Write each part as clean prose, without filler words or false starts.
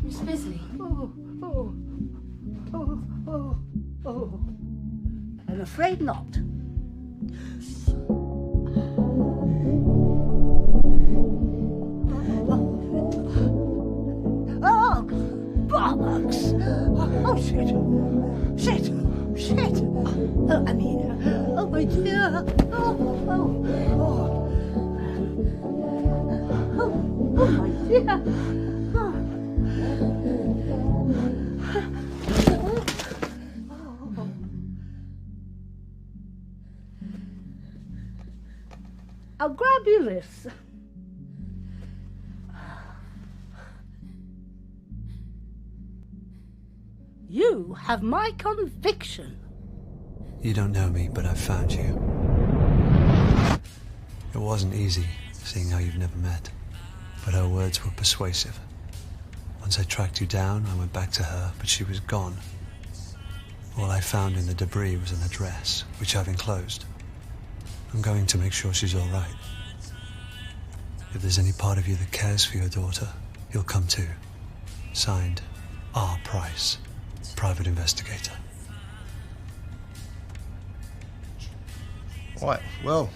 Miss Bisley. Oh. I'm afraid not. Oh, bollocks! Oh, shit! Oh, my dear! Oh, my dear! I'll grab you this. You have my conviction. You don't know me, but I've found you. It wasn't easy, seeing how you've never met, but her words were persuasive. Once I tracked you down, I went back to her, but she was gone. All I found in the debris was an address, which I've enclosed. I'm going to make sure she's all right. If there's any part of you that cares for your daughter, he'll come too. Signed, R. Price, Private Investigator. Right, well,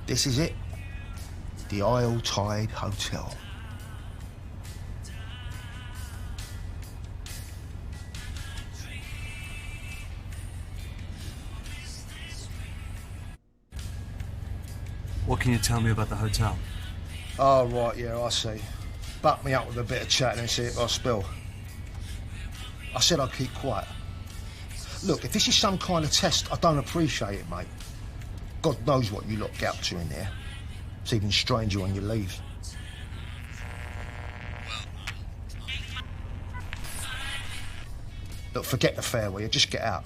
this is it. The Isle Tide Hotel. What can you tell me about the hotel? Oh, right, yeah, I see. Buck me up with a bit of chatting and see if I spill. I said I'd keep quiet. Look, if this is some kind of test, I don't appreciate it, mate. God knows what you lot get up to in there. It's even stranger when you leave. Look, forget the fare, will you? Just get out.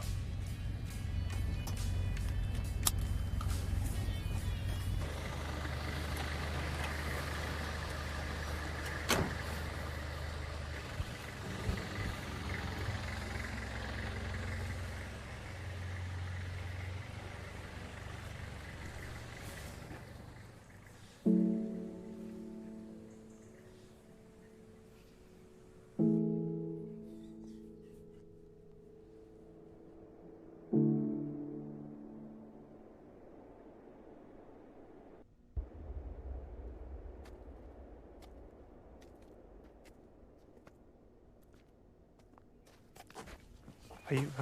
Are you,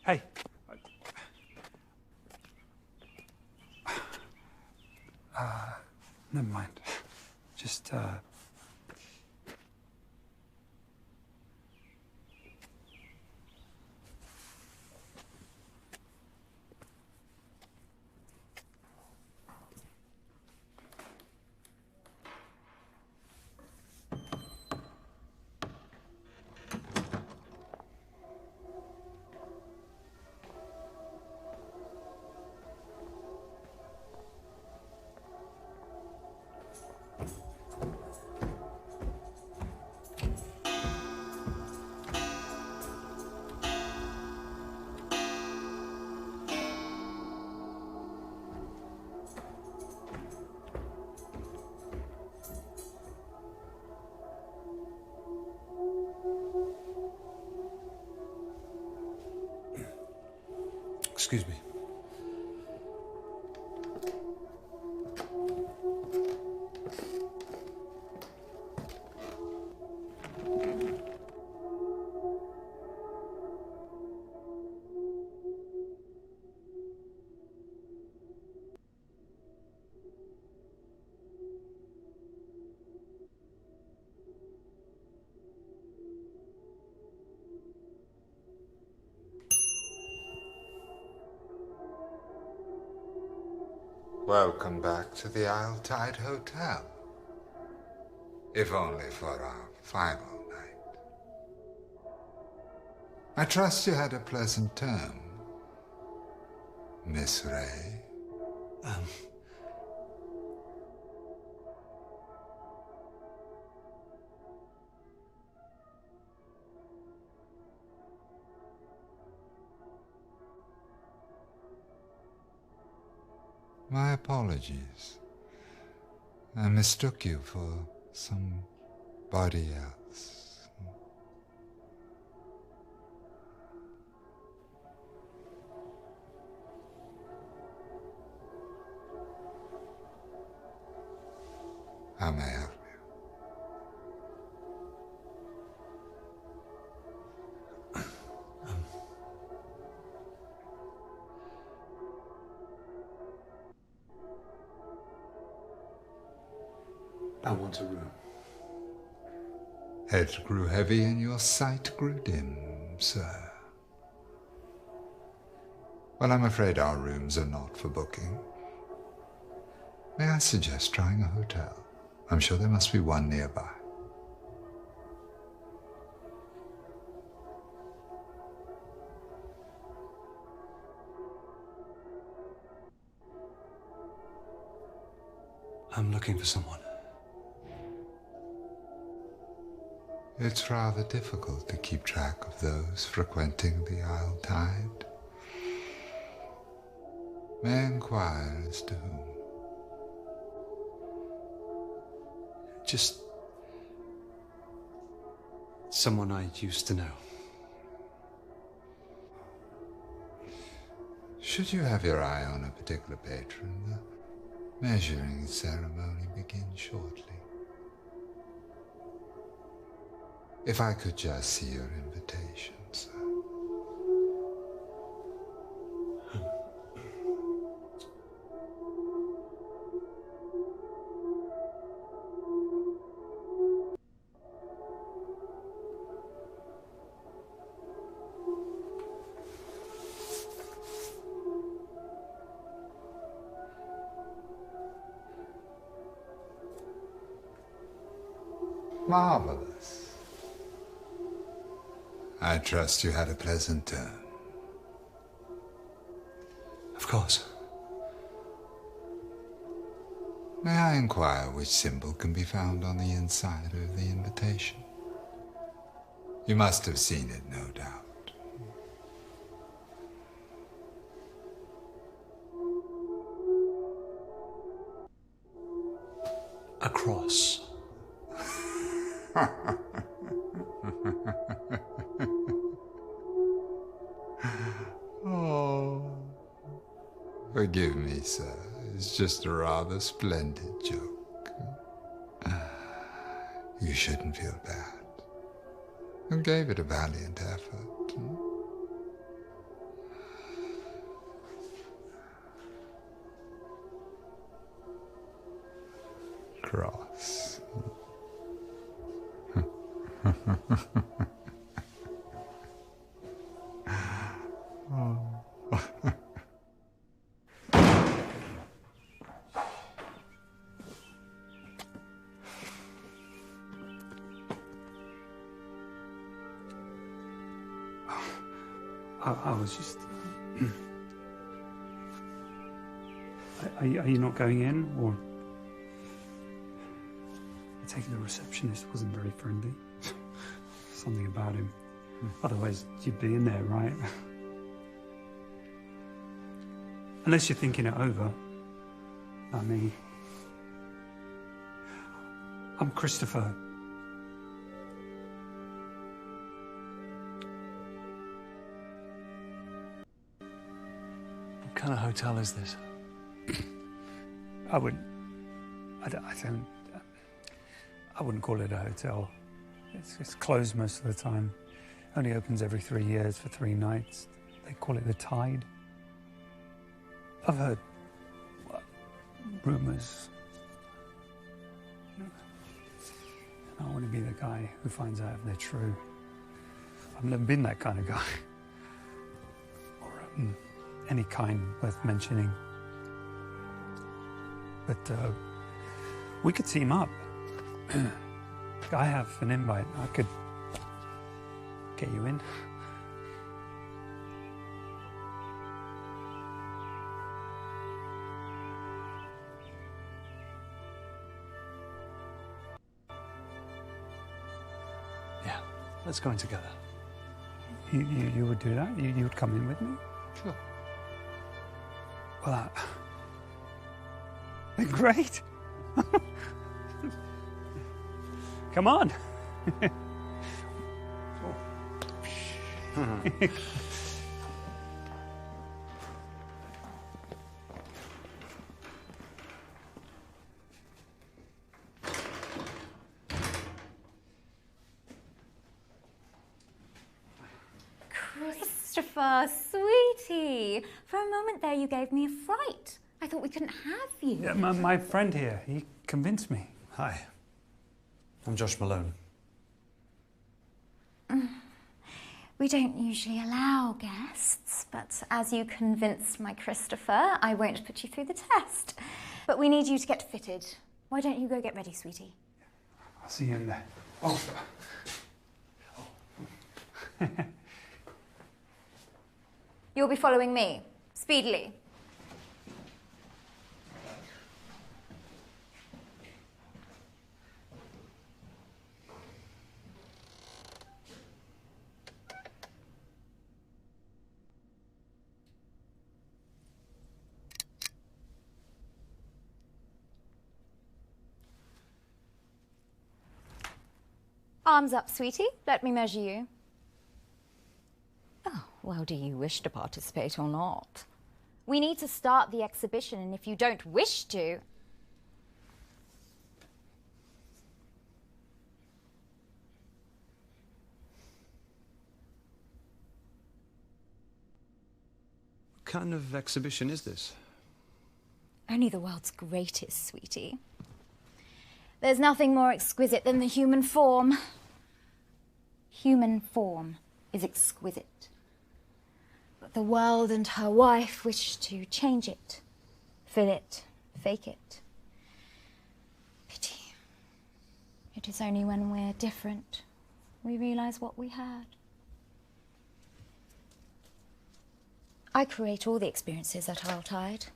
hey. Never mind. Just, Excuse me. Welcome back to the Isle Tide Hotel. If only for our final night. I trust you had a pleasant term, Miss Ray. My apologies. I mistook you for somebody else. How may I help you? I want a room. Head grew heavy and your sight grew dim, sir. Well, I'm afraid our rooms are not for booking. May I suggest trying a hotel? I'm sure there must be one nearby. I'm looking for someone. It's rather difficult to keep track of those frequenting the Isle Tide. May I inquire as to whom? Just someone I used to know. Should you have your eye on a particular patron, the measuring ceremony begins shortly. If I could just see your invitation, sir. Marvelous. I trust you had a pleasant turn. Of course. May I inquire which symbol can be found on the inside of the invitation? You must have seen it, no doubt. A cross. Oh, forgive me, sir. It's just a rather splendid joke. You shouldn't feel bad. You gave it a valiant effort. Cross. I was just... Are you not going in, or... I take it the receptionist wasn't very friendly. Something about him. Otherwise, you'd be in there, right? Unless you're thinking it over. Not me. I'm Christopher. What kind of hotel is this? I wouldn't call it a hotel. It's closed most of the time. Only opens every 3 years for 3 nights. They call it the Tide. I've heard rumors. I don't want to be the guy who finds out if they're true. I've never been that kind of guy. Or any kind worth mentioning. But we could team up. I have an invite. I could get you in. Yeah, let's go in together. You would do that? You would come in with me? Sure. Well, great. Come on. Christopher, sweetie. For a moment there, you gave me a fright. I thought we couldn't have you. Yeah, my friend here, he convinced me. Hi. I'm Josh Malone. We don't usually allow guests, but as you convinced my Christopher, I won't put you through the test. But we need you to get fitted. Why don't you go get ready, sweetie? I'll see you in there. Oh. You'll be following me, speedily. Arms up, sweetie. Let me measure you. Oh, well, do you wish to participate or not? We need to start the exhibition, and if you don't wish to... What kind of exhibition is this? Only the world's greatest, sweetie. There's nothing more exquisite than the human form. Human form is exquisite. But the world and her wife wish to change it, fill it, fake it. Pity. It is only when we're different we realize what we had. I create all the experiences at High Tide.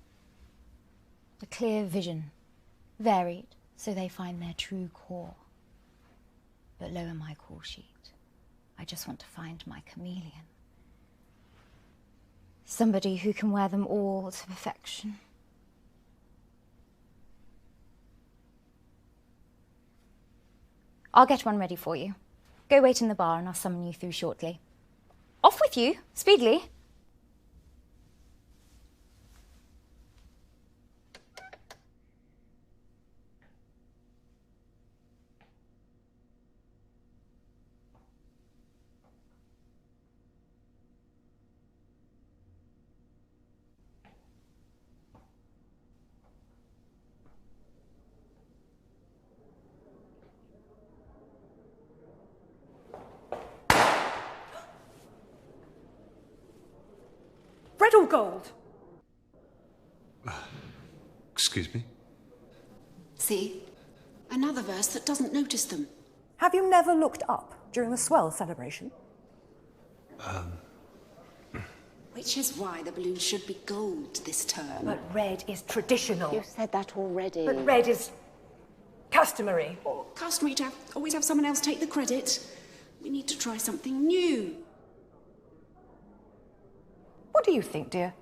A clear vision, varied, so they find their true core. But lower my call sheet. I just want to find my chameleon. Somebody who can wear them all to perfection. I'll get one ready for you. Go wait in the bar and I'll summon you through shortly. Off with you, speedily. Red or gold? Excuse me? See? Another verse that doesn't notice them. Have you never looked up during the swell celebration? Which is why the balloon should be gold this term. But red is traditional. You said that already. But red is customary. Customary to always have someone else take the credit. We need to try something new. What do you think, dear?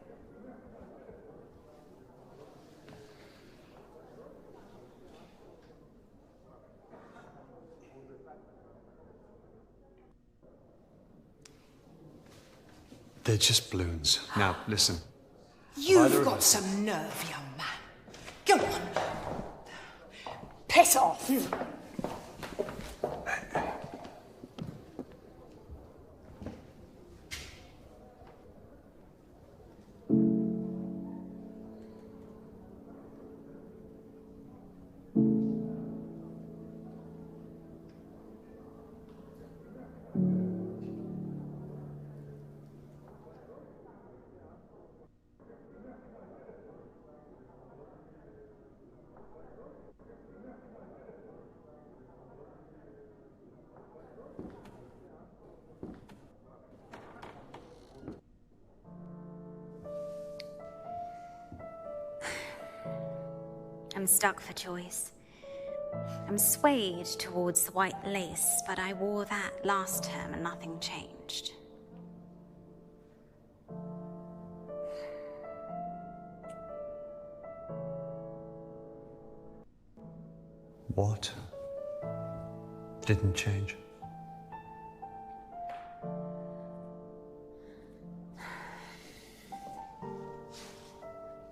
They're just balloons. Now, listen. You've got some nerve, young man. Go on. Piss off. I'm stuck for choice. I'm swayed towards the white lace, but I wore that last term and nothing changed. What didn't change?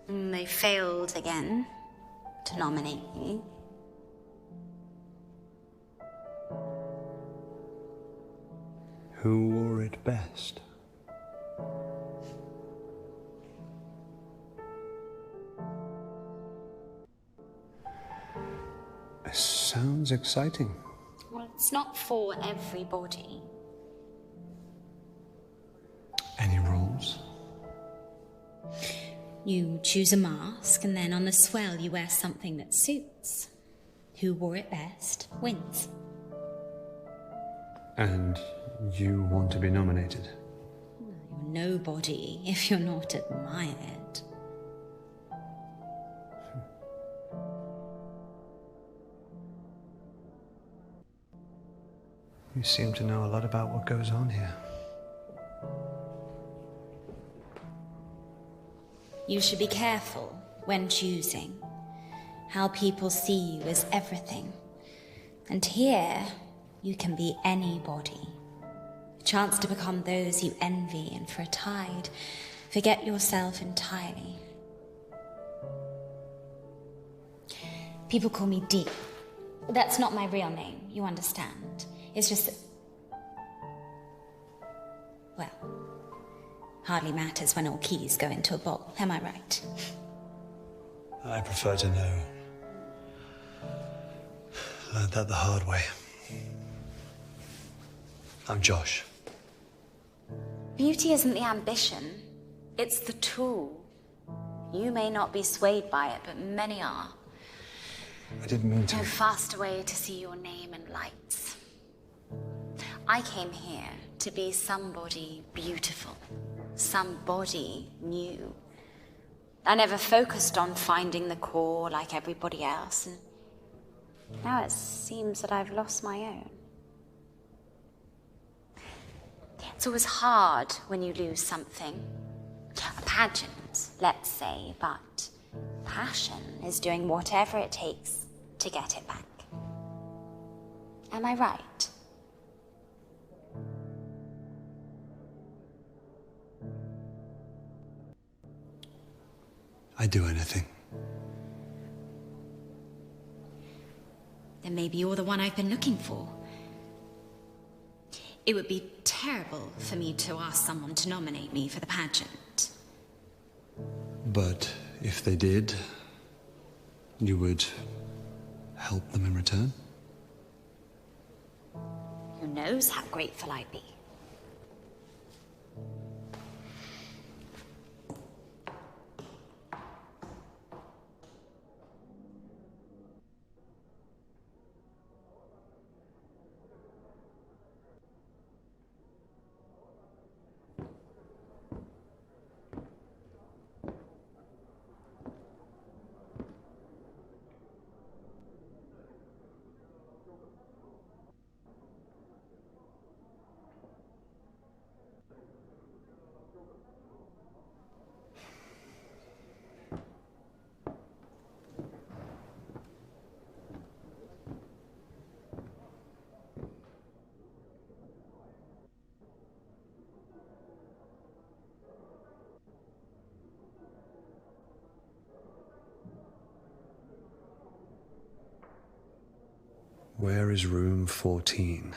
They failed again to nominate me. Who wore it best? sounds exciting. Well, it's not for everybody. Any rules? You choose a mask, and then on the swell you wear something that suits. Who wore it best wins. And you want to be nominated? You're nobody if you're not admired. You seem to know a lot about what goes on here. You should be careful when choosing. How people see you is everything. And here, you can be anybody. A chance to become those you envy, and for a tide, forget yourself entirely. People call me Deep. That's not my real name, you understand. It's just that... Well, hardly matters when all keys go into a bowl, am I right? I prefer to know. Learned that the hard way. I'm Josh. Beauty isn't the ambition, it's the tool. You may not be swayed by it, but many are. I didn't mean to. No faster way to see your name in lights. I came here to be somebody beautiful, somebody new. I never focused on finding the core like everybody else, and now it seems that I've lost my own. It's always hard when you lose something. A pageant, let's say, but passion is doing whatever it takes to get it back. Am I right? I'd do anything. Then maybe you're the one I've been looking for. It would be terrible for me to ask someone to nominate me for the pageant. But if they did, you would help them in return? Who knows how grateful I'd be? Where is room 14?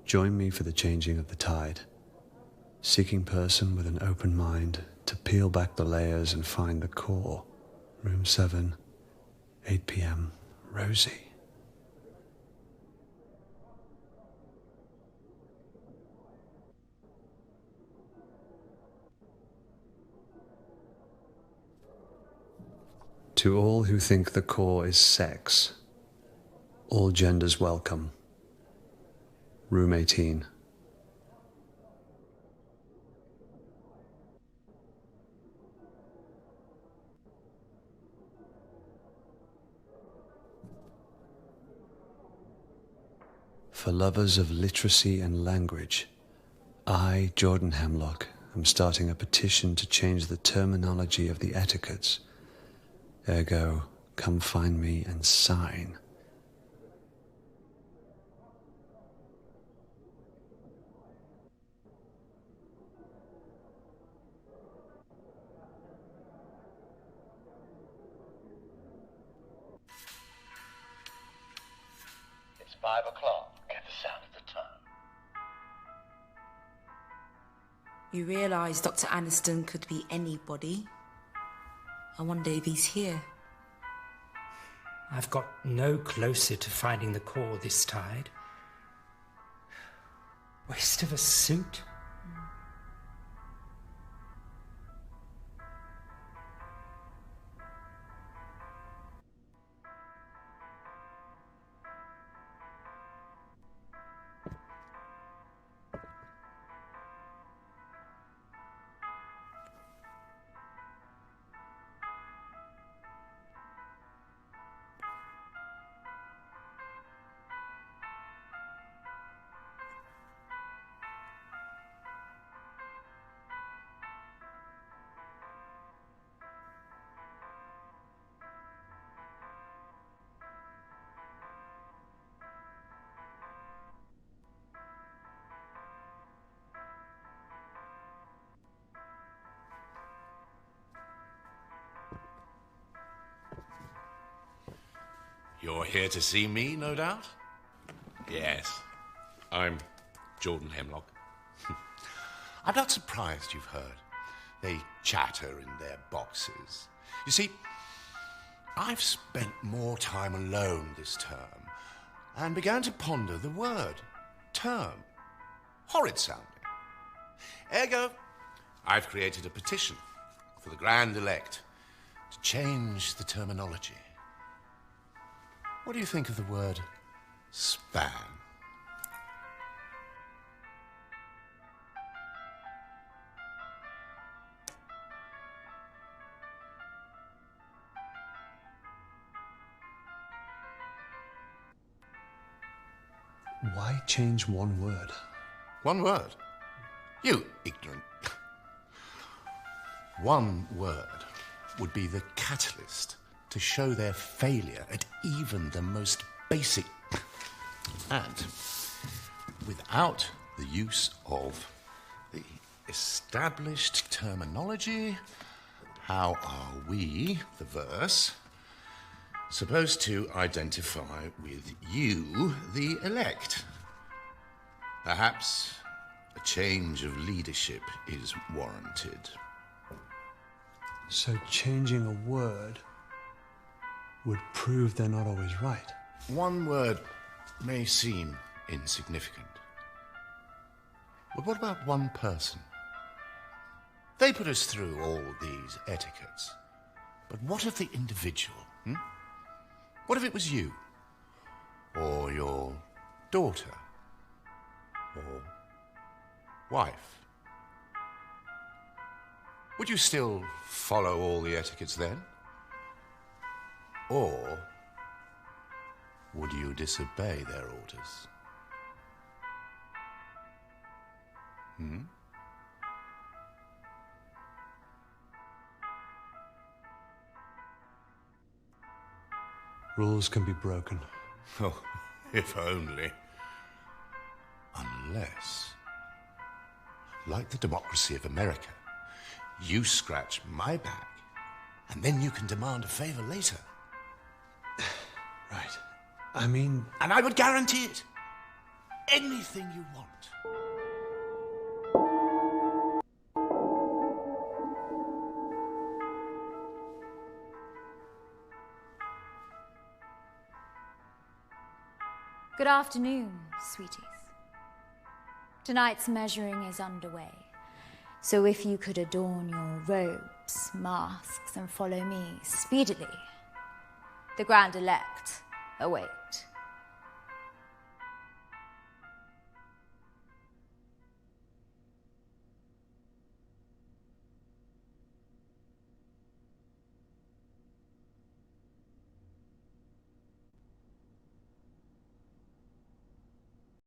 Join me for the changing of the tide. Seeking person with an open mind to peel back the layers and find the core. Room 7, 8 p.m. Rosie. To all who think the core is sex, all genders welcome. Room 18. For lovers of literacy and language, I, Jordan Hemlock, am starting a petition to change the terminology of the etiquettes. Ergo, come find me and sign. It's 5 o'clock. Get the sound of the tongue. You realise Dr. Aniston could be anybody. I wonder if he's here. I've got no closer to finding the core this tide. Waste of a suit. You're here to see me, no doubt? Yes, I'm Jordan Hemlock. I'm not surprised you've heard. They chatter in their boxes. You see, I've spent more time alone this term and began to ponder the word term. Horrid sounding. Ergo, I've created a petition for the Grand Elect to change the terminology. What do you think of the word span? Why change one word? One word? You ignorant. One word would be the catalyst to show their failure at even the most basic. And without the use of the established terminology, how are we, the verse, supposed to identify with you, the elect? Perhaps a change of leadership is warranted. So changing a word would prove they're not always right. One word may seem insignificant. But what about one person? They put us through all these etiquettes. But what of the individual? What if it was you? Or your daughter? Or wife? Would you still follow all the etiquettes then? Or would you disobey their orders? Rules can be broken. Oh, if only. Unless, like the democracy of America, you scratch my back, and then you can demand a favor later. Right. I mean... And I would guarantee it. Anything you want. Good afternoon, sweeties. Tonight's measuring is underway. So if you could adorn your robes, masks, and follow me speedily, the Grand Elect awaits.